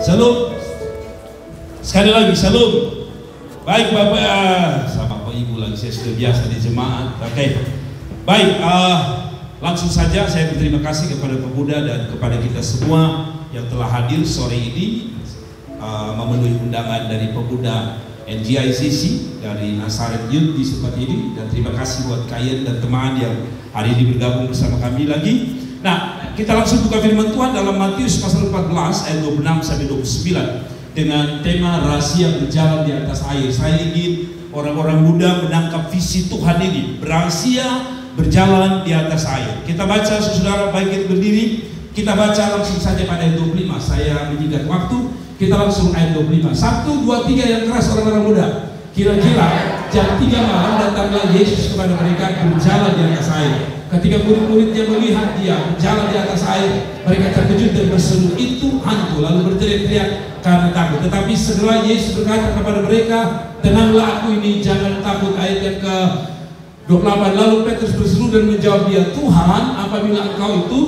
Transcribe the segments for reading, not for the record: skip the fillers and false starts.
Shalom. Sekali lagi shalom. Baik Bapak, sama Pak Ibu lagi, saya sudah biasa di jemaat. Oke. Baik, langsung saja saya berterima kasih kepada pemuda dan kepada kita semua yang telah hadir sore ini memenuhi undangan dari pemuda NGICC dari Nazaret Youth di tempat ini, dan terima kasih buat kalian dan teman yang hari ini bergabung bersama kami lagi. Nah, kita langsung buka firman Tuhan dalam Matius pasal 14 ayat 26 sampai 29 dengan tema rahasia berjalan di atas air. Saya ingin orang-orang muda menangkap visi Tuhan ini, rahasia berjalan di atas air. Kita baca, saudara, baik kita berdiri, kita baca langsung saja pada ayat 25. Saya menyingkat waktu, kita langsung ayat 25. 1, 2, 3 yang keras orang-orang muda. Kira-kira jam 3 malam datanglah Yesus kepada mereka berjalan di atas air. Ketika murid-muridnya melihat dia berjalan di atas air, mereka terkejut dan berseru, "Itu hantu!" lalu berteriak-teriak karena takut. Tetapi segera Yesus berkata kepada mereka, "Tenanglah, aku ini, jangan takut." Ayat yang ke 28. Lalu Petrus berseru dan menjawab dia, "Tuhan, apabila engkau itu,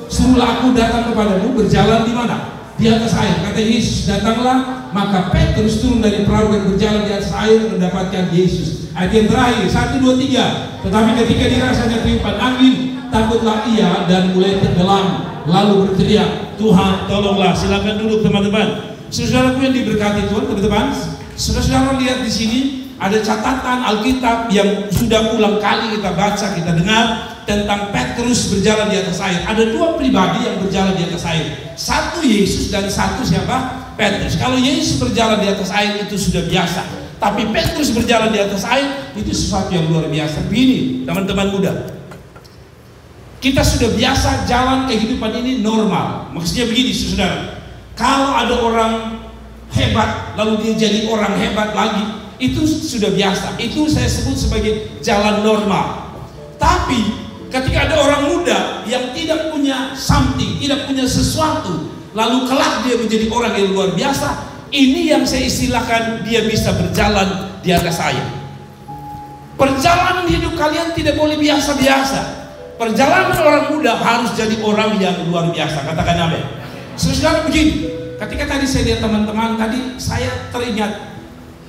suruhlah aku datang kepadamu." "Berjalan di mana?" "Di atas air." Kata Yesus, "Datanglah." Maka Petrus turun dari perahu dan berjalan di atas air mendapatkan Yesus. Ayat yang terakhir, 1, 2, 3. Tetapi ketika dirasanya tiupan angin, takutlah ia dan mulai tenggelam, lalu berteriak, "Tuhan, tolonglah." Silakan duduk teman-teman. Saudaraku yang diberkati Tuhan, teman-teman, saudara-saudara lihat di sini ada catatan Alkitab yang sudah ulang kali kita baca, kita dengar tentang Petrus berjalan di atas air. Ada dua pribadi yang berjalan di atas air. Satu Yesus dan satu siapa? Petrus. Kalau Yesus berjalan di atas air itu sudah biasa, tapi Petrus berjalan di atas air itu sesuatu yang luar biasa. Begini, teman-teman muda, kita sudah biasa jalan kehidupan ini normal. Maksudnya begini, saudara, kalau ada orang hebat lalu dia jadi orang hebat lagi, itu sudah biasa. Itu saya sebut sebagai jalan normal. Tapi ketika ada orang muda yang tidak punya something, tidak punya sesuatu, lalu kelak dia menjadi orang yang luar biasa, ini yang saya istilahkan dia bisa berjalan di atas air. Perjalanan hidup kalian tidak boleh biasa-biasa. Perjalanan orang muda harus jadi orang yang luar biasa. Katakan amin. Saudara, begini, ketika tadi saya lihat teman-teman tadi, saya teringat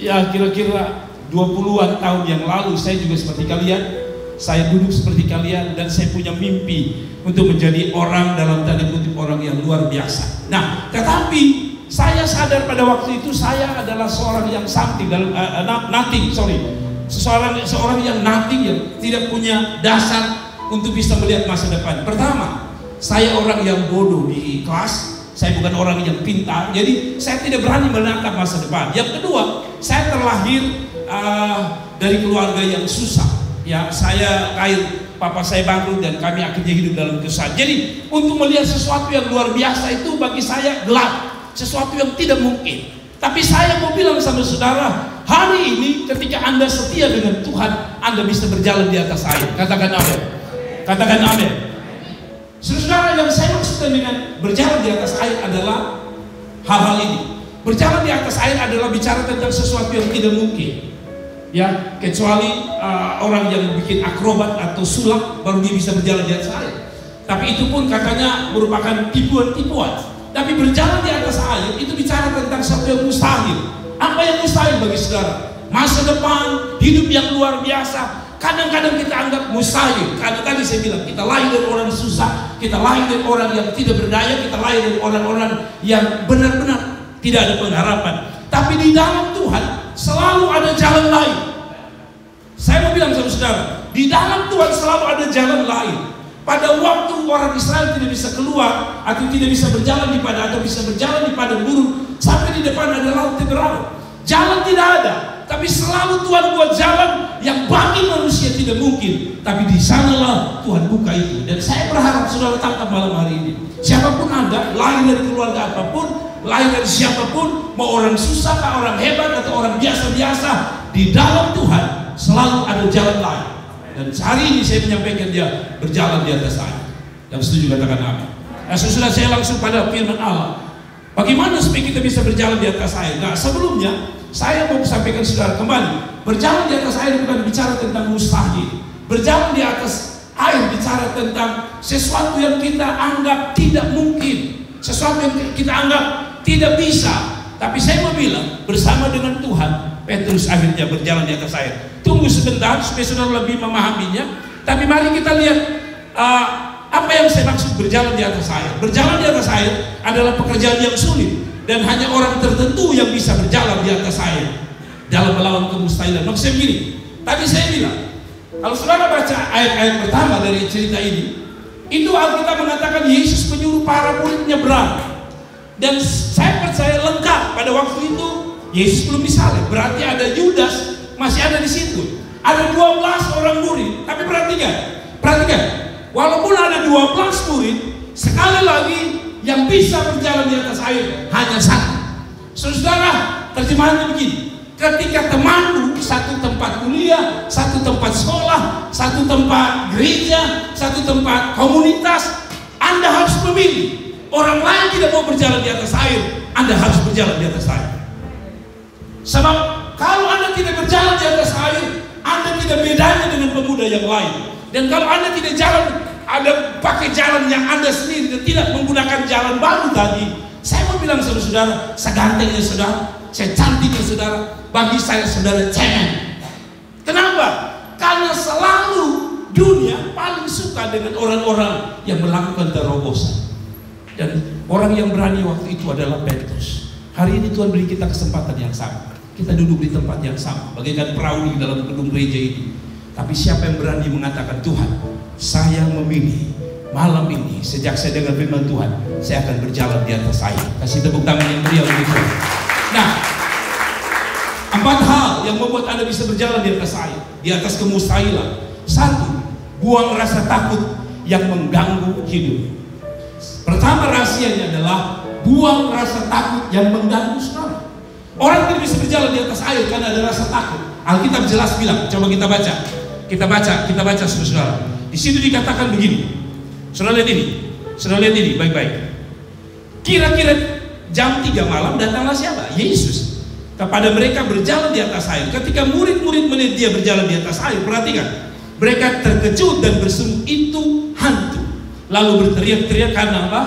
ya kira-kira 20-an tahun yang lalu saya juga seperti kalian. Saya duduk seperti kalian dan saya punya mimpi untuk menjadi orang, dalam tanda kutip, orang yang luar biasa. Nah, tetapi saya sadar pada waktu itu saya adalah seorang yang something, seorang yang nothing, yang tidak punya dasar untuk bisa melihat masa depan. Pertama, saya orang yang bodoh di kelas. Saya bukan orang yang pintar, jadi saya tidak berani menatap masa depan. Yang kedua, saya terlahir dari keluarga yang susah. Ya, saya papa saya bangkrut dan kami akhirnya hidup dalam kesusahan. Jadi untuk melihat sesuatu yang luar biasa itu bagi saya gelap, sesuatu yang tidak mungkin. Tapi saya mau bilang sama saudara, hari ini ketika Anda setia dengan Tuhan, Anda bisa berjalan di atas air. Katakan amin. Katakan amin. Saudara, yang saya maksudkan dengan berjalan di atas air adalah hal-hal ini. Berjalan di atas air adalah bicara tentang sesuatu yang tidak mungkin. Ya, kecuali orang yang bikin akrobat atau sulap baru dia bisa berjalan di atas air. Tapi itu pun katanya merupakan tipuan-tipuan. Tapi berjalan di atas air itu bicara tentang sesuatu yang mustahil. Apa yang mustahil bagi saudara? Masa depan, hidup yang luar biasa. Kadang-kadang kita anggap mustahil. Karena tadi saya bilang, kita lahir dari orang susah, kita lahir dari orang yang tidak berdaya, kita lahir dari orang-orang yang benar-benar tidak ada pengharapan. Tapi di dalam Tuhan selalu ada jalan lain. Saya mau bilang sama saudara, di dalam Tuhan selalu ada jalan lain. Pada waktu orang Israel tidak bisa keluar atau tidak bisa berjalan di padang atau bisa berjalan di padang gurun, sampai di depan ada laut terang. Jalan tidak ada, tapi selalu Tuhan buat jalan yang bagi manusia tidak mungkin. Tapi di sanalah Tuhan buka itu. Dan saya berharap saudara tangkap malam hari ini. Siapapun Anda, lahir dari keluarga apapun, lahir dari siapapun, mau orang susah, orang hebat atau orang biasa-biasa, di dalam Tuhan selalu ada jalan lain. Dan hari ini saya menyampaikan dia berjalan di atas air. Yang setuju katakan amin. Nah, sesudah saya langsung pada firman Allah. Bagaimana supaya kita bisa berjalan di atas air? Nah, sebelumnya saya mau sampaikan saudara kembali, berjalan di atas air bukan bicara tentang mustahil. Berjalan di atas air bicara tentang sesuatu yang kita anggap tidak mungkin, sesuatu yang kita anggap tidak bisa. Tapi saya mau bilang, bersama dengan Tuhan, Petrus akhirnya berjalan di atas air. Tunggu sebentar supaya saudara lebih memahaminya. Tapi mari kita lihat apa yang saya maksud berjalan di atas air. Berjalan di atas air adalah pekerjaan yang sulit, dan hanya orang tertentu yang bisa berjalan di atas air dalam melawan kemustahilan. Maksudnya begini, tadi saya bilang, kalau saudara baca ayat-ayat pertama dari cerita ini, itu Alkitab mengatakan Yesus menyuruh para murid nyebrang. Dan saya percaya lengkap pada waktu itu Yesus belum disalib. Berarti ada Yudas masih ada di situ. Ada 12 orang murid. Tapi perhatikan, walaupun ada 12 murid, sekali lagi yang bisa berjalan di atas air hanya satu. Saudara, terjemahannya begini: ketika temanmu satu tempat kuliah, satu tempat sekolah, satu tempat gereja, satu tempat komunitas, Anda harus memilih. Orang lain tidak mau berjalan di atas air, Anda harus berjalan di atas air. Sebab kalau Anda tidak berjalan di atas air, Anda tidak bedanya dengan pemuda yang lain. Dan kalau Anda tidak jalan, Anda pakai jalan yang Anda sendiri dan tidak menggunakan jalan baru tadi, saya mau bilang saudara, segantengnya saudara, secantiknya saudara, bagi saya saudara cemen. Kenapa? Karena selalu dunia paling suka dengan orang-orang yang melakukan terobosan. Dan orang yang berani waktu itu adalah Petrus. Hari ini Tuhan beri kita kesempatan yang sama. Kita duduk di tempat yang sama, bagaikan perahu di dalam gedung gereja ini. Tapi siapa yang berani mengatakan, Tuhan, saya memilih malam ini, sejak saya dengar firman Tuhan, saya akan berjalan di atas air. Kasih tepuk tangan yang meriah untuk Tuhan. Nah, 4 hal yang membuat Anda bisa berjalan di atas air, di atas kemustahilan. 1, buang rasa takut yang mengganggu hidup. Pertama rahasianya adalah buang rasa takut yang mengganggu saudara. Orang tidak bisa berjalan di atas air karena ada rasa takut. Alkitab jelas bilang, coba kita baca saudara. Di situ dikatakan begini. Saudara lihat ini baik-baik. Kira-kira jam 3 malam datanglah siapa? Yesus kepada mereka berjalan di atas air. Ketika murid-murid melihat dia berjalan di atas air, perhatikan, mereka terkejut dan berseru, itu hantu. Lalu berteriak-teriak karena apa?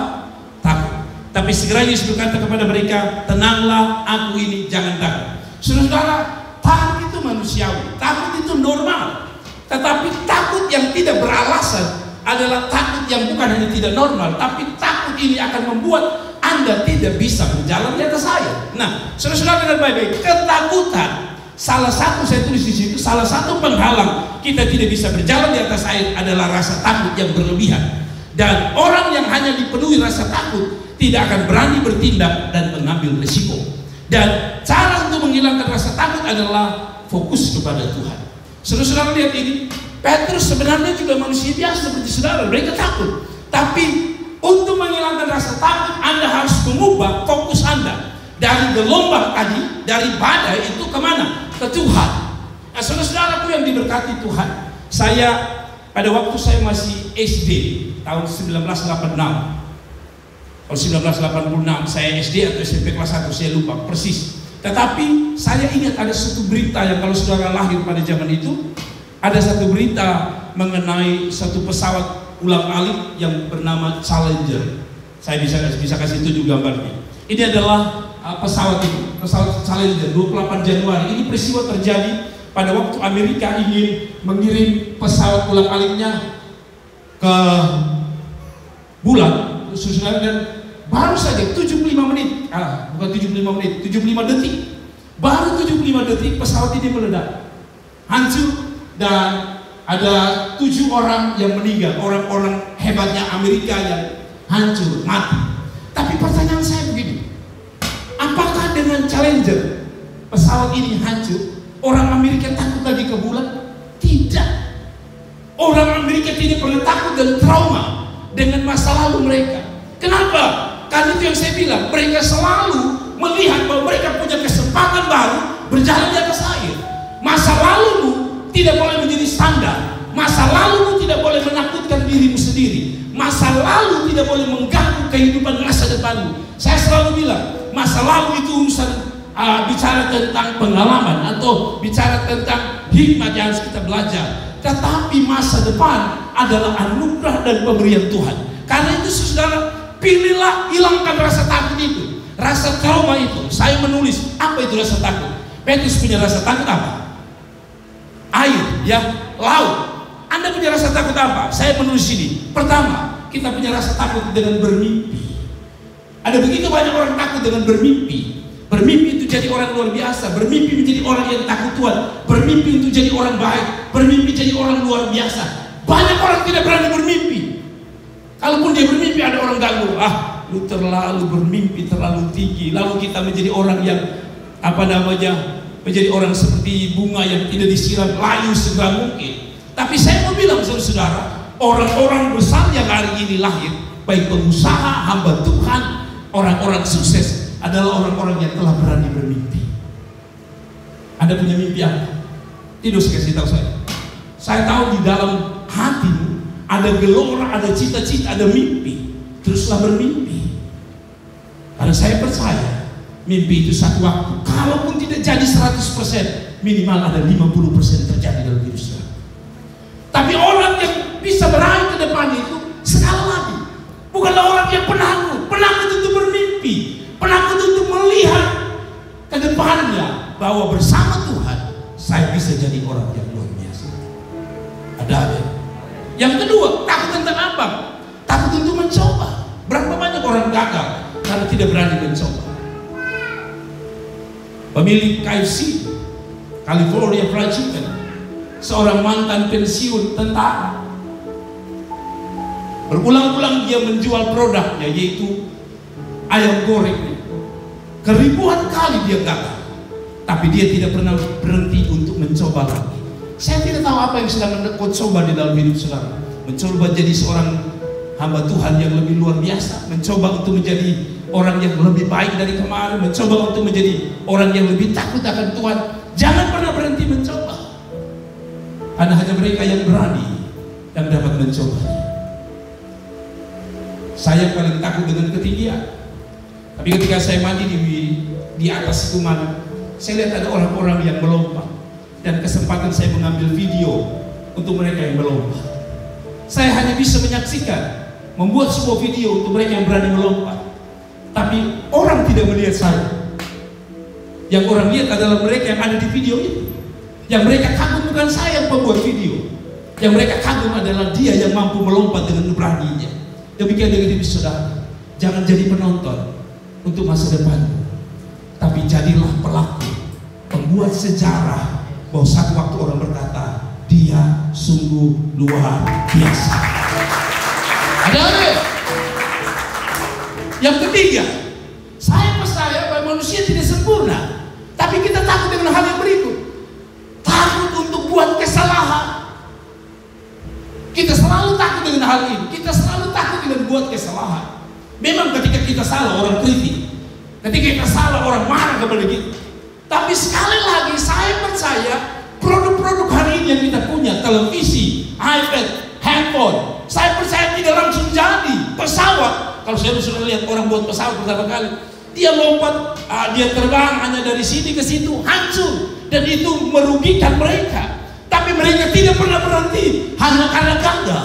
Takut. Tapi segera Yesus berkata kepada mereka, tenanglah, aku ini, jangan takut. Saudara, takut itu manusiawi, takut itu normal. Tetapi takut yang tidak beralasan adalah takut yang bukan hanya tidak normal, tapi takut ini akan membuat Anda tidak bisa berjalan di atas air. Nah, saudara-saudara dengar baik-baik, ketakutan salah satu, saya tulis di situ, salah satu penghalang kita tidak bisa berjalan di atas air adalah rasa takut yang berlebihan. Dan orang yang hanya dipenuhi rasa takut tidak akan berani bertindak dan mengambil risiko. Dan cara untuk menghilangkan rasa takut adalah fokus kepada Tuhan. Saudara-saudara lihat ini, Petrus sebenarnya juga manusia biasa seperti saudara, mereka takut. Tapi untuk menghilangkan rasa takut, Anda harus mengubah fokus Anda dari gelombang tadi, dari badai itu kemana? Ke Tuhan. Nah, saudara-saudaraku yang diberkati Tuhan, saya pada waktu saya masih SD tahun 1986, tahun 1986 saya SD atau SMP kelas 1 saya lupa persis. Tetapi saya ingat ada satu berita yang kalau saudara lahir pada zaman itu, ada satu berita mengenai satu pesawat ulang-alik yang bernama Challenger. Saya bisa kasih tunjuk gambarnya. Ini adalah pesawat itu, pesawat Challenger 28 Januari. Ini peristiwa terjadi pada waktu Amerika ingin mengirim pesawat ulang-aliknya ke bulan, saudara, dan baru saja 75 menit, bukan 75 menit, 75 detik, baru 75 detik pesawat ini meledak, hancur, dan ada 7 orang yang meninggal, orang-orang hebatnya Amerika yang hancur, mati. Tapi pertanyaan saya begini, apakah dengan Challenger pesawat ini hancur, orang Amerika takut lagi ke bulan? Tidak. Orang Amerika tidak pernah takut dan trauma dengan masa lalu mereka. Kenapa? Karena itu yang saya bilang, mereka selalu melihat bahwa mereka punya kesempatan baru berjalan di atas air. Masa lalumu tidak boleh menjadi standar. Masa lalumu tidak boleh menakutkan dirimu sendiri. Masa lalu tidak boleh mengganggu kehidupan masa depanmu. Saya selalu bilang, masa lalu itu urusan bicara tentang pengalaman atau bicara tentang hikmat yang harus kita belajar. Tetapi masa depan adalah anugerah dan pemberian Tuhan. Karena itu saudara, pilihlah, hilangkan rasa takut itu. rasa trauma itu, saya menulis apa itu rasa takut. Petrus punya rasa takut apa? Air, ya, laut. Anda punya rasa takut apa? Saya menulis ini. Pertama, kita punya rasa takut dengan bermimpi. Ada begitu banyak orang takut dengan bermimpi. Bermimpi itu jadi orang luar biasa. Bermimpi menjadi orang yang takut Tuhan. Bermimpi untuk jadi orang baik. Bermimpi jadi orang luar biasa. Banyak orang tidak berani bermimpi. Kalaupun dia bermimpi, ada orang ganggu. Ah, lu terlalu bermimpi terlalu tinggi. Lalu kita menjadi orang yang menjadi orang seperti bunga yang tidak disiram, layu segera mungkin. Tapi saya mau bilang saudara, orang-orang besar yang hari ini lahir, baik pengusaha, hamba Tuhan, orang-orang sukses, adalah orang-orang yang telah berani bermimpi. Anda punya mimpi apa? Tidak usah kasih tahu saya. Saya tahu di dalam hatimu ada gelora, ada cita-cita, ada mimpi. Teruslah bermimpi. Karena saya percaya mimpi itu satu waktu, kalaupun tidak jadi 100%, minimal ada 50% terjadi dalam hidup saya. Tapi orang yang bisa meraih ke depan itu, sekali lagi, bukanlah orang yang penakut. Penakut untuk bermimpi, penakut untuk melihat ke depannya bahwa bersama Tuhan saya bisa jadi orang yang luar biasa. Ada. Yang kedua, takut tentang apa? Takut untuk mencoba. Berapa banyak orang gagal karena tidak berani mencoba. Pemilik KFC, California Fried Chicken, seorang mantan pensiun tentara, berulang-ulang dia menjual produknya, yaitu ayam goreng. Keribuan kali dia gagal, tapi dia tidak pernah berhenti untuk mencoba lagi. Saya tidak tahu apa yang sedang mencoba di dalam hidup saudara. Mencoba jadi seorang hamba Tuhan yang lebih luar biasa, mencoba untuk menjadi orang yang lebih baik dari kemarin, mencoba untuk menjadi orang yang lebih takut akan Tuhan. Jangan pernah berhenti mencoba. Karena hanya mereka yang berani yang dapat mencoba. Saya paling takut dengan ketinggian. Tapi ketika saya mandi di atas kuman, saya lihat ada orang-orang yang melompat. Dan kesempatan saya mengambil video untuk mereka yang melompat. Saya hanya bisa menyaksikan, membuat sebuah video untuk mereka yang berani melompat. Tapi orang tidak melihat saya. Yang orang lihat adalah mereka yang ada di video itu. Yang mereka kagum bukan saya yang pembuat video. Yang mereka kagum adalah dia yang mampu melompat dengan beraninya. Demikian dengan hidup saudara. Jangan jadi penonton untuk masa depan, tapi jadilah pelaku, pembuat sejarah, bahwa satu waktu orang berkata, dia sungguh luar biasa. Ada apa? Yang ketiga, saya percaya bahwa manusia tidak sempurna, tapi kita takut dengan hal yang berikut. Takut untuk buat kesalahan. Kita selalu takut dengan hal ini. Kita selalu takut dengan buat kesalahan. Memang ketika kita salah orang kritik, ketika kita salah orang marah kepada kita. Tapi sekali lagi saya percaya produk-produk hari ini yang kita punya, televisi, iPad, handphone, saya percaya tidak langsung jadi. Pesawat, kalau saya sudah lihat orang buat pesawat pertama kali, dia lompat, dia terbang hanya dari sini ke situ, hancur, dan itu merugikan mereka. Tapi mereka tidak pernah berhenti hanya karena gagal.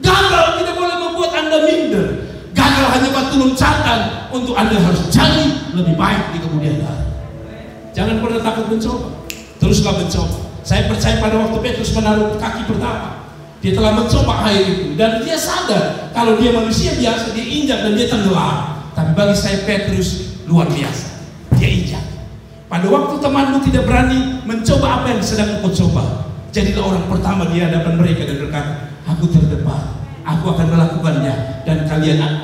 Gagal tidak boleh membuat Anda minder. Gagal hanya batu loncatan untuk Anda harus jadi lebih baik di kemudian hari. Jangan pernah takut mencoba. Teruslah mencoba. Saya percaya pada waktu Petrus menaruh kaki pertama, dia telah mencoba air itu, dan dia sadar kalau dia manusia biasa, dia injak dan dia tenggelam. Tapi bagi saya Petrus luar biasa. Dia injak. Pada waktu temanmu tidak berani mencoba apa yang sedang kau coba, jadilah orang pertama di hadapan mereka dan berkata, aku terdepan, aku akan melakukannya, dan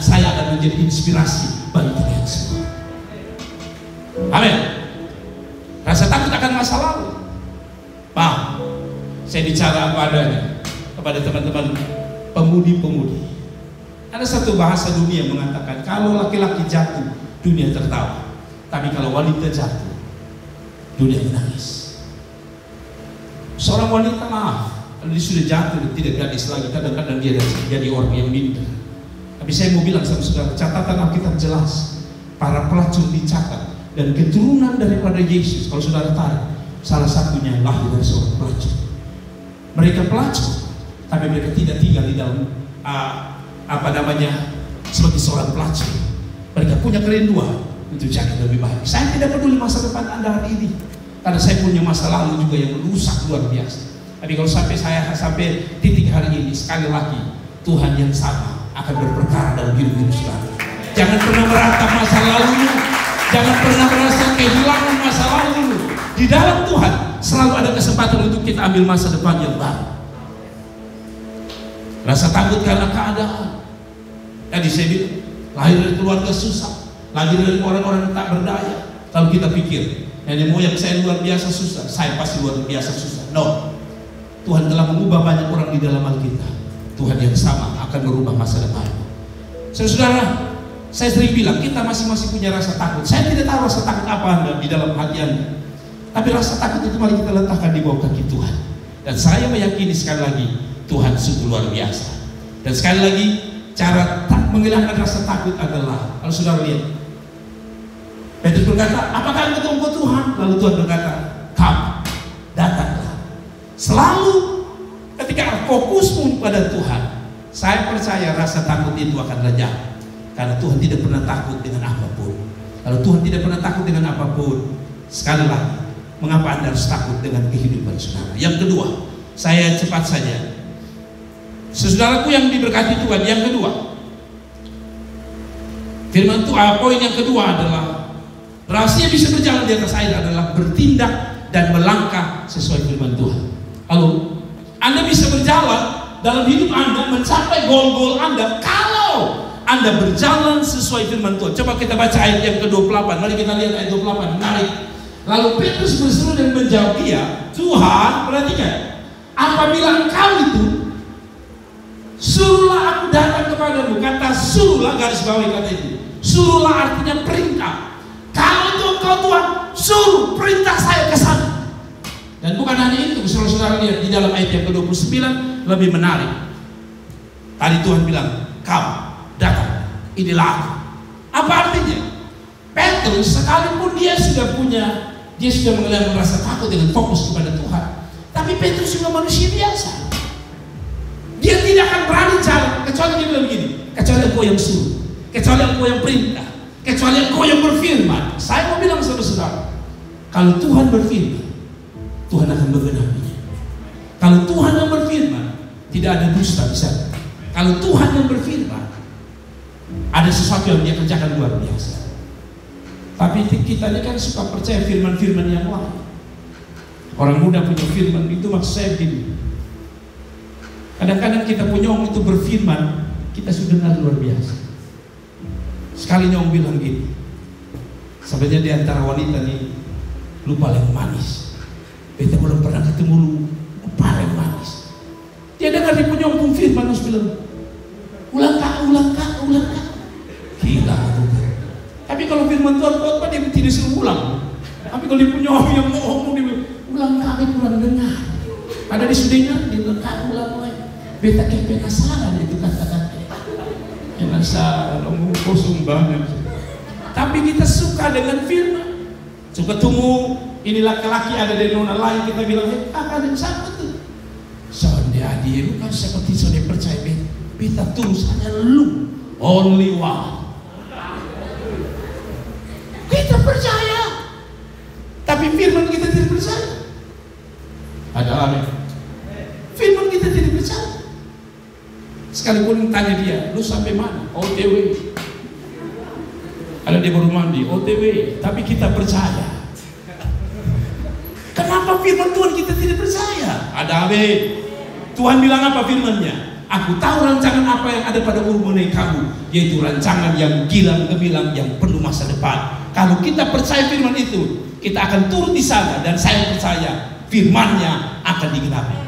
saya akan menjadi inspirasi bagi kalian semua. Amin. Rasa takut akan masa lalu. Paham? Saya bicara apa adanya kepada teman-teman pemudi-pemudi. Ada satu bahasa dunia mengatakan, kalau laki-laki jatuh, dunia tertawa. Tapi kalau wanita jatuh, dunia menangis. Seorang wanita, maaf, kalau dia sudah jatuh dan tidak gadis lagi, kadang-kadang dia jadi orang yang minder. Tapi saya mau bilang sama saudara, catatan Alkitab jelas, para pelacur dicatat, dan keturunan daripada Yesus, kalau saudara tahu, salah satunya lahir dari seorang pelacur. Mereka pelacur, tapi mereka tidak tinggal di dalam sebagai seorang pelacur. Mereka punya kerinduan untuk jadi lebih baik. Saya tidak peduli masa depan Anda hari ini, karena saya punya masa lalu juga yang rusak luar biasa. Tapi kalau sampai titik hari ini, sekali lagi Tuhan yang sama akan berperkara dalam hidup saudara. Jangan pernah meratap masa lalumu, jangan pernah merasa kehilangan masa lalumu. Di dalam Tuhan selalu ada kesempatan untuk kita ambil masa depan yang baru. Rasa takut karena keadaan. Tadi saya bilang, lahir dari keluarga susah, lahir dari orang-orang yang tak berdaya. Kalau kita pikir, nenek moyang saya luar biasa susah, saya pasti luar biasa susah. No, Tuhan telah mengubah banyak orang di dalam Alkitab. Tuhan yang sama akan merubah masa depan. Saudara, saya sering bilang kita masing-masing punya rasa takut. Saya tidak tahu rasa takut apa Anda di dalam hati Anda, tapi rasa takut itu mari kita letakkan di bawah kaki Tuhan. Dan saya meyakini sekali lagi Tuhan sungguh luar biasa. Dan sekali lagi cara menghilangkan rasa takut adalah, kalau saudara lihat, Petrus berkata, apakah engkau tunggu Tuhan? Lalu Tuhan berkata, come, datanglah. Selalu ketika fokusmu pada Tuhan, saya percaya rasa takut itu akan reda. Karena Tuhan tidak pernah takut dengan apapun. Kalau Tuhan tidak pernah takut dengan apapun, sekali lagi, mengapa Anda harus takut dengan kehidupan saudara? Yang kedua, saya cepat saja. Saudaraku yang diberkati Tuhan, yang kedua, firman Tuhan, poin yang kedua adalah rahasia bisa berjalan di atas air adalah bertindak dan melangkah sesuai firman Tuhan. Lalu Anda bisa berjalan dalam hidup Anda mencapai goal-goal Anda kalau Anda berjalan sesuai firman Tuhan. Coba kita baca ayat yang ke-28. Mari kita lihat ayat 28. Menarik. Lalu Petrus berseru dan menjawab dia, Tuhan, perhatikan, apabila engkau itu, suruhlah aku datang kepadamu. Kata suruhlah, garis bawahi kata itu. Suruhlah artinya perintah. Kalau itu engkau Tuhan, suruh perintah saya ke sana. Dan bukan hanya itu, saudara-saudara lihat di dalam ayat yang ke-29 lebih menarik. Tadi Tuhan bilang, kau datang, inilah aku. Apa artinya? Petrus sekalipun dia sudah mengalami rasa takut dengan fokus kepada Tuhan, tapi Petrus juga manusia biasa. Dia tidak akan berani jalan kecuali dia bilang begini, kecuali engkau yang suruh, kecuali engkau yang perintah, kecuali engkau yang berfirman. Saya mau bilang saudara-saudara, kalau Tuhan berfirman, Tuhan akan menggenapinya. Kalau Tuhan yang berfirman, tidak ada dusta di sana. Kalau Tuhan yang berfirman, ada sesuatu yang dia kerjakan luar biasa. Tapi kita ini kan suka percaya firman-firman yang lain. Orang muda punya firman itu, maksud saya begini. Kadang-kadang kita punya orang itu berfirman, kita sudah dengar luar biasa. Sekali nyong bilang gini, sebenarnya di antara wanita nih, lu paling manis. Beta belum pernah ketemu lu paling manis. Dia dengar di punya orang firman, terus bilang, ulang kak. Gila tuh. Tapi kalau firman Tuhan khotbah dia tidak suruh ulang. Tapi kalau dia punya orang yang mau ngomong dia ulang kali kurang dengar. Ada di sudahnya dia lengkap ulang lagi. Beta kayak penasaran itu kata-kata. Penasaran ngomong kosong banget. Tapi kita suka dengan firman. Suka tunggu ini laki-laki ada di nona lain, kita bilang ada yang sama tuh. Soalnya dia bukan seperti saudara percaya beta tulus hanya lu, only one. Kita percaya, tapi firman kita tidak percaya. Ada amin. Firman kita tidak percaya. Sekalipun tanya dia, lu sampai mana? OTW. Ada dia baru mandi, OTW. Tapi kita percaya. Kenapa firman Tuhan kita tidak percaya? Ada amin. Tuhan bilang apa firman-Nya? Aku tahu rancangan apa yang ada pada mengenai kamu, yaitu rancangan yang gemilang yang penuh masa depan. Kalau kita percaya firman itu, kita akan turun di sana, dan saya percaya firman-Nya akan digenapi.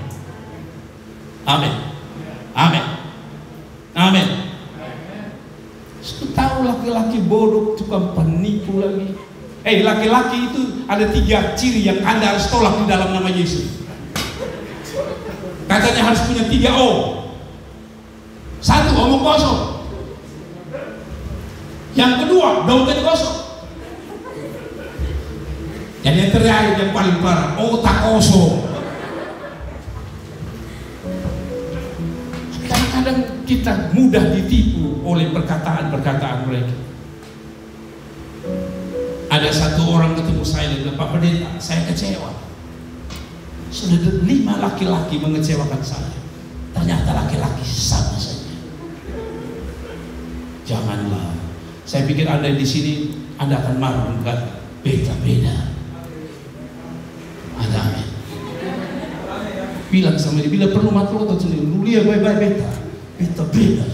Amin. Amin. Amin. Saya tahu laki-laki bodoh, tukang penipu lagi. Laki-laki itu ada 3 ciri yang Anda harus tolak di dalam nama Yesus. Katanya harus punya 3 O. 1, omong kosong. Yang kedua, dompet kosong. Dan yang terakhir yang paling parah, otak kosong. Kadang-kadang kita mudah ditipu oleh perkataan-perkataan mereka. satu orang ketemu saya dan bilang, Pak Pendeta, saya kecewa. Sudah 5 laki-laki mengecewakan saya. Ternyata laki-laki sama saja. Janganlah. Saya pikir Anda di sini, Anda akan marah berkata, beda-beda. Ada amin. Bilang sama dia, bila perlu mati otot sendiri, lu lihat baik-baik beda-beda.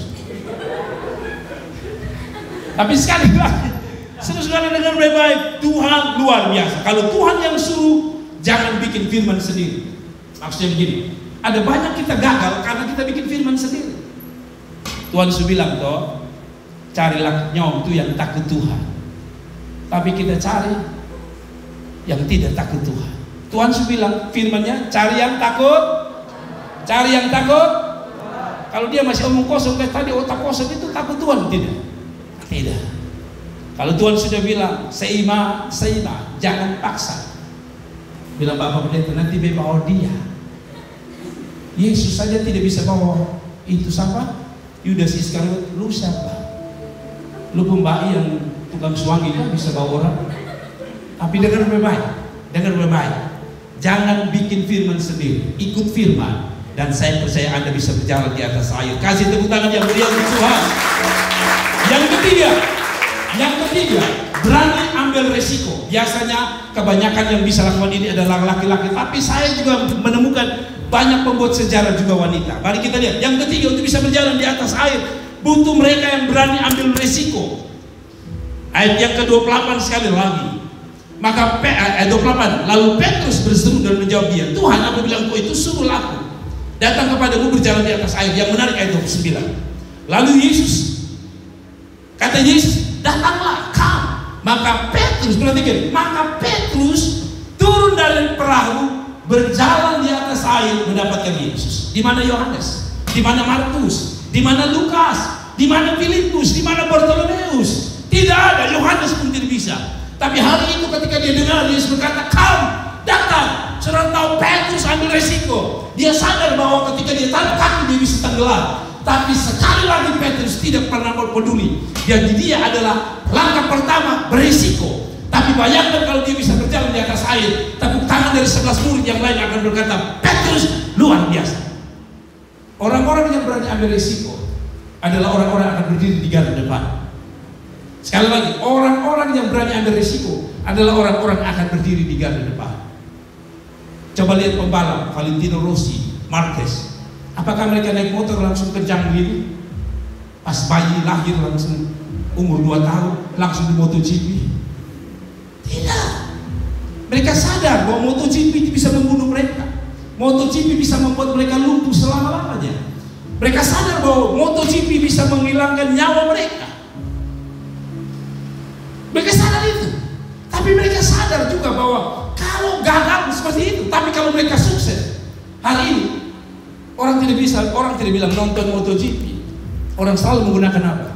Tapi sekali lagi, saudara dengar baik-baik, Tuhan luar biasa. Kalau Tuhan yang suruh, jangan bikin firman sendiri. Maksudnya begini, ada banyak kita gagal karena kita bikin firman sendiri. Tuhan sudah bilang toh, carilah nyom itu yang takut Tuhan. Tapi kita cari yang tidak takut Tuhan. Tuhan sudah bilang firman-Nya, cari yang takut. Cari yang takut. Kalau dia masih omong kosong kayak tadi, otak kosong itu takut Tuhan tidak? Tidak. Kalau Tuhan sudah bilang seima, jangan paksa. Bilang Bapak Pendeta, nanti bawa dia. Yesus saja tidak bisa bawa itu siapa? Yudas Iskariot. Lu siapa? Lu pembaik yang tukang suangi kan bisa bawa orang. Tapi dengar baik-baik. Jangan bikin firman sendiri. Ikut firman. Dan saya percaya Anda bisa berjalan di atas air. Kasih tepuk tangan yang meriah untuk Tuhan. Yang ketiga, berani ambil resiko. Biasanya kebanyakan yang bisa lakukan ini adalah laki-laki. Tapi saya juga menemukan banyak pembuat sejarah juga wanita. Mari kita lihat. Yang ketiga, untuk bisa berjalan di atas air, butuh mereka yang berani ambil resiko. Ayat yang ke-28 sekali lagi. Maka ayat 28, lalu Petrus berseru dan menjawab dia, Tuhan, apabila Engkau itu suruh aku datang kepadamu berjalan di atas air. Yang menarik ayat 29. Lalu kata Yesus, datanglah, come. Maka Petrus, perhatikan, maka Petrus turun dari perahu, berjalan di atas air mendapatkan Yesus. Di mana Yohanes? Di mana Markus? Di mana Lukas? Di mana Filipus? Di mana Bartolomeus? Tidak ada. Yohanes pun tidak bisa. Tapi hari itu ketika dia dengar Yesus berkata, come, datang. Saudara tahu Petrus ambil resiko. Dia sadar bahwa ketika dia taruh kaki dia bisa tenggelam. Tapi sekali lagi Petrus tidak pernah peduli. Jadi dia adalah langkah pertama berisiko. Tapi bayangkan kalau dia bisa berjalan di atas air, tepuk tangan dari 11 murid yang lain akan berkata, Petrus luar biasa. Orang-orang yang berani ambil risiko adalah orang-orang yang akan berdiri di garda depan. Sekali lagi, orang-orang yang berani ambil risiko adalah orang-orang yang akan berdiri di garda depan. Coba lihat pembalap Valentino Rossi, Marquez. Apakah mereka naik motor langsung kencang begini? Pas bayi lahir langsung umur 2 tahun langsung di MotoGP? Tidak. Mereka sadar bahwa MotoGP itu bisa membunuh mereka. MotoGP bisa membuat mereka lumpuh selama-lamanya. Mereka sadar bahwa MotoGP bisa menghilangkan nyawa mereka. Mereka sadar itu. Tapi mereka sadar juga bahwa kalau gagal seperti itu, tapi kalau mereka sukses hari ini, orang tidak bilang nonton MotoGP. Orang selalu menggunakan apa?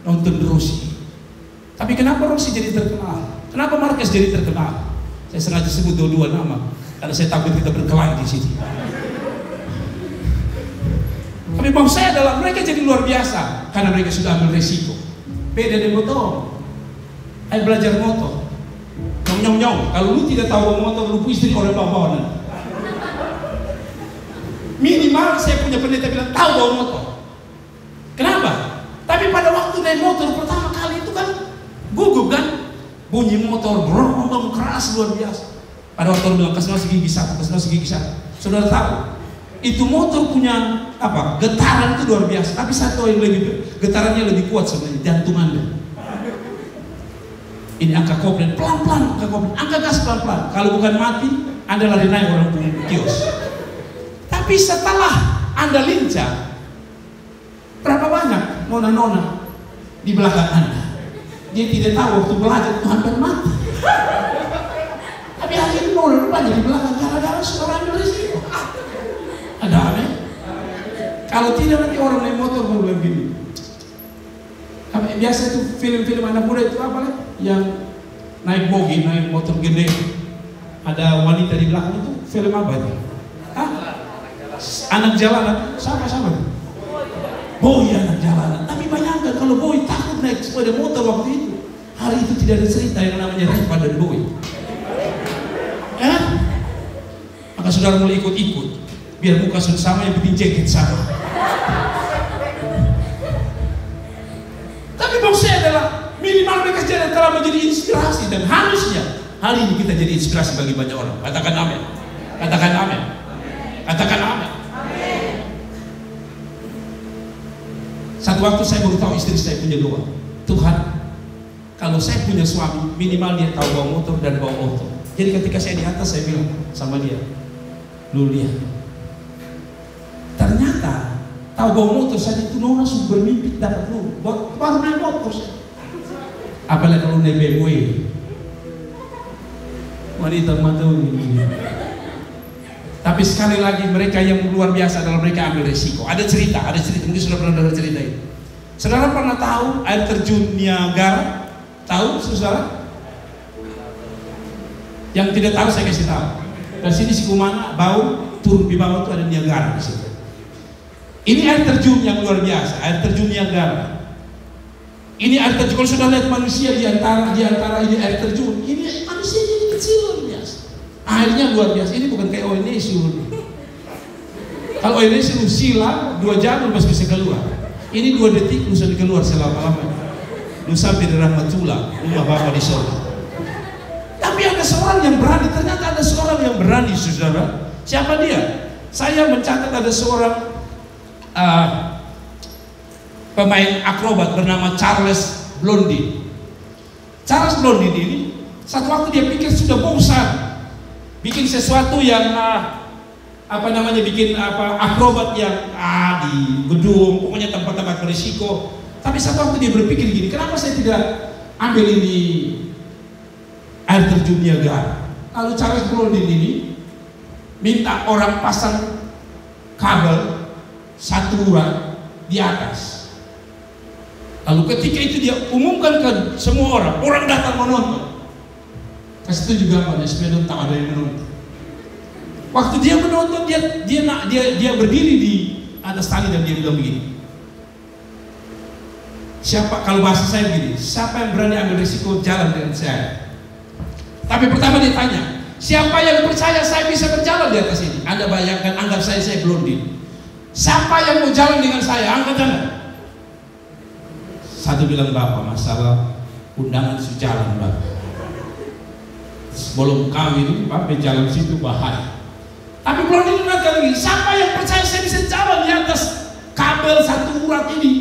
Nonton Rossi. Tapi kenapa Rossi jadi terkenal? Kenapa Marquez jadi terkenal? Saya sengaja sebut dua nama karena saya takut kita berkelahi di sini. Tapi maksud saya adalah mereka jadi luar biasa karena mereka sudah ambil resiko. Beda dengan motor. Ayo belajar motor. Nyong. Kalau lu tidak tahu motor, lu istri orang bawa-bawa. Minimal saya punya pendeta bilang tahu bawa motor. Kenapa? Tapi pada waktu naik motor pertama kali itu kan gugup kan? Bunyi motor berombong keras luar biasa. Pada waktu orang bilang kasih gigi satu. Saudara tahu? Itu motor punya apa? Getaran itu luar biasa. Tapi satu yang getarannya lebih kuat sebenarnya, jantung Anda. Ini angka kopling pelan-pelan, angka gas pelan-pelan. Kalau bukan mati, Anda lari naik orang punya kios. Tapi setelah Anda lincah, berapa banyak nona-nona di belakang Anda? Dia tidak tahu waktu belajar Tuhan dan mati. Tapi hari ini nona banyak di belakang gara-gara sudah ambil risiko. Ada aneh. Kalau tidak nanti orang naik motor mau bilang gini. Biasa itu film-film anak muda itu apa lah? Yang naik bogi, naik motor gede, ada wanita di belakang itu film apa itu? Hah? Anak jalanan, sama-sama. Boy anak jalanan. Tapi bayangkan kalau Boy takut naik sepeda motor waktu itu. Hari itu tidak ada cerita yang namanya Reva dan Boy. Ya? Maka saudara mulai ikut-ikut, biar muka sudah sama, yang penting jaket sama. Tapi bang saya adalah minimal mereka telah menjadi inspirasi, dan harusnya hari ini kita jadi inspirasi bagi banyak orang. Katakan amin. Katakan amin. Katakan amin. Satu waktu saya baru tahu istri saya punya doa. Tuhan, kalau saya punya suami, minimal dia tahu bawa motor dan bawa motor. Jadi ketika saya di atas, saya bilang sama dia, lu lihat, ternyata tahu bawa motor saja itu nona sudah bermimpi dapat lu baru naik motor. Apalagi kalau naik BMW, wanita mata ini. Tapi sekali lagi mereka yang luar biasa adalah mereka ambil resiko. Ada cerita mungkin sudah pernah dengar cerita ini. Saudara pernah tahu air terjun Niagara? Tahu saudara? Yang tidak tahu saya kasih tahu. Dari sini Sikumana, bau turun di bawah itu ada Niagara di situ. Ini air terjun yang luar biasa, air terjun Niagara. Ini air terjun, kalau sudah lihat manusia di antara ini air terjun, ini manusia jadi kecil luar biasa. Airnya luar biasa. Ini bukan kayak ONS. Kalau ONS lu silang 2 jam lu bisa keluar. Ini 2 detik lu sudah keluar selama-lamanya. Lu sampai di rahmatullah, rumah Bapa di surga. Tapi ada seorang yang berani, ternyata ada seorang yang berani, saudara. Siapa dia? Saya mencatat ada seorang pemain akrobat bernama Charles Blondin. Charles Blondin ini satu waktu dia pikir sudah bosan bikin sesuatu yang bikin akrobat yang di gedung, pokoknya tempat-tempat berisiko. Tapi satu waktu dia berpikir gini, kenapa saya tidak ambil ini air terjun Niagara? Lalu Charles Blondin ini minta orang pasang kabel 1 urat di atas. Lalu ketika itu dia umumkan ke semua orang datang menonton. Kasih itu juga apa? Supaya tak ada yang menonton. Waktu dia menonton, dia berdiri di atas tali dan dia bilang begini. Siapa, kalau bahasa saya begini, siapa yang berani ambil risiko jalan dengan saya? Tapi pertama dia tanya, siapa yang percaya saya bisa berjalan di atas ini? Anda bayangkan, anggap saya Blondin. Siapa yang mau jalan dengan saya? Angkat tangan. Satu bilang, Bapak, masalah undangan sejalan, Bapak. Sebelum kami Bapak jalan situ bahaya. Tapi Blondin mengatakan lagi, siapa yang percaya saya bisa jalan di atas kabel 1 urat ini?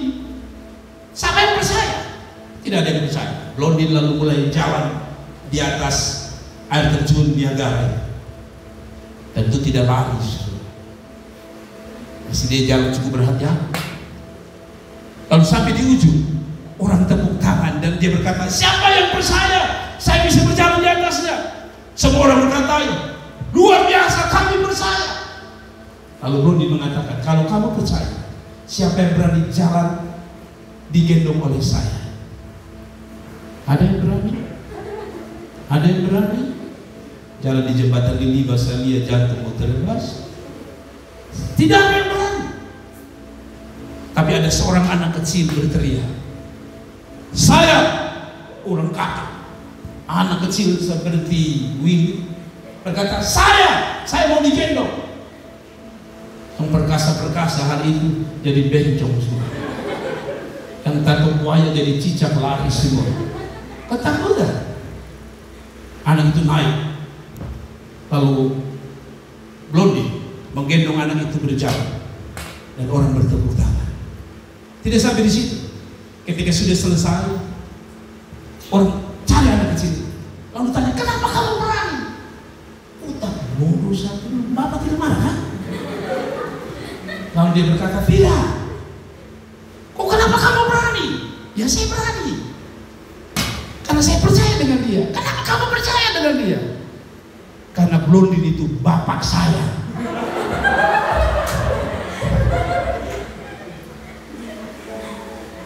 Siapa yang percaya? Tidak ada yang percaya. Blondin lalu mulai jalan di atas air terjun Niagara. Tentu tidak lari. Masih dia jalan cukup berhati-hati. Lalu sampai di ujung, orang tepuk tangan dan dia berkata, siapa yang percaya saya bisa berjalan di atasnya? Semua orang berkata, luar biasa, kami percaya. Lalu Blondin mengatakan, kalau kamu percaya, siapa yang berani jalan digendong oleh saya? Ada yang berani? Ada yang berani? Jalan di jembatan ini, saya lihat jantung mau terbebas. Tidak ada yang berani. Tapi ada seorang anak kecil berteriak, saya, orang kata, anak kecil seperti Willy berkata, saya mau digendong. Yang perkasa-perkasa hari itu jadi bencong semua. Yang tato buaya jadi cicak lari semua. Ketakutan. Anak itu naik. Lalu Blondin menggendong anak itu berjalan. Dan orang bertepuk tangan. Tidak sampai di situ. Ketika sudah selesai, orang cari anak kecil. Lalu tanya, kenapa kamu berani? Utang bodoh satu, Bapak tidak marah kan? Lalu dia berkata, tidak. Kok kenapa kamu berani? Ya saya berani. Karena saya percaya dengan dia. Kenapa kamu percaya dengan dia? Karena Blondin itu bapak saya.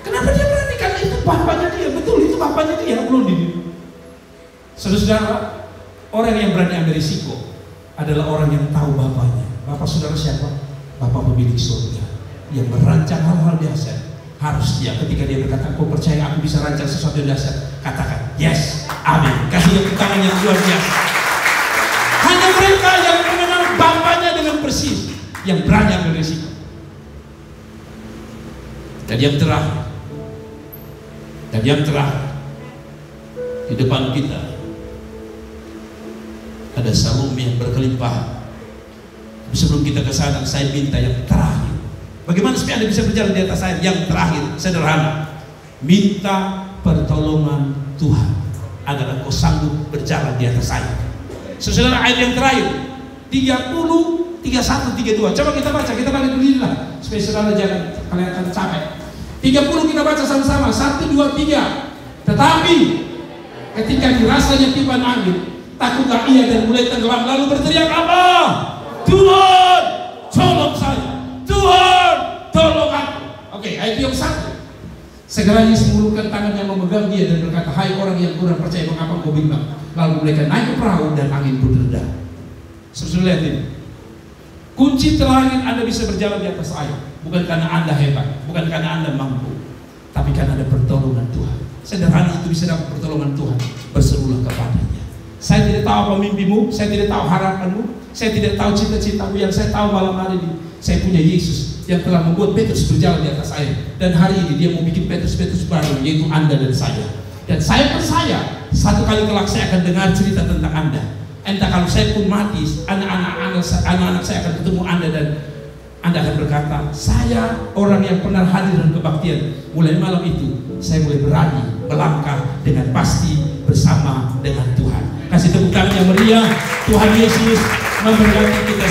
Kenapa dia berani? Karena itu bapaknya dia. Betul, itu bapaknya dia, Blondin. Saudara-saudara, orang yang berani ambil risiko adalah orang yang tahu bapaknya. Bapak saudara siapa? Bapak pemilik surga yang merancang hal-hal dahsyat Harusnya ketika dia berkata, "Kau percaya aku bisa rancang sesuatu yang dahsyat?" Katakan, "Yes, amin." Kasih dia tepuk tangan yang luar biasa. Hanya mereka yang mengenal Bapaknya dengan persis yang berani ambil risiko. Dan yang terakhir, di depan kita ada Salome yang berkelimpahan. Sebelum kita ke sana, saya minta yang terakhir. Bagaimana supaya Anda bisa berjalan di atas air? Yang terakhir, sederhana. Minta pertolongan Tuhan agar engkau sanggup berjalan di atas air. Saudara, ayat yang terakhir 30, 31, 32. Coba kita baca, kita balik dulu lah supaya saudara jangan kelihatan capek. 30 kita baca sama-sama. 1, 2, 3. Tetapi ketika dirasanya tiupan angin, takutlah ia dan mulai tenggelam, lalu berteriak apa? Tuhan, tolong saya. Tuhan, tolong aku. Oke, ayat yang 1. Segera Yesus mengulurkan tangan yang memegang dia dan berkata, "Hai orang yang kurang percaya, mengapa kau bimbang?" Lalu mereka naik ke perahu dan angin pun reda. Saudara lihat ini. Kunci terakhir Anda bisa berjalan di atas air bukan karena Anda hebat, bukan karena Anda mampu, tapi karena ada pertolongan Tuhan. Sederhana itu bisa dapat pertolongan Tuhan. Berserulah kepadanya. Saya tidak tahu apa mimpimu, saya tidak tahu harapanmu, saya tidak tahu cita-citamu. Yang saya tahu malam hari ini, saya punya Yesus yang telah membuat Petrus berjalan di atas air. Dan hari ini dia mau bikin Petrus baru, yaitu Anda dan saya. Dan saya percaya satu kali kelak saya akan dengar cerita tentang Anda. Entah kalau saya pun mati, anak-anak saya akan ketemu Anda dan Anda akan berkata, "Saya orang yang pernah hadir dalam kebaktian. Mulai malam itu saya mulai berani melangkah dengan pasti bersama dengan Tuhan." Kasih tepuk tangan yang meriah. Tuhan Yesus memberkati kita.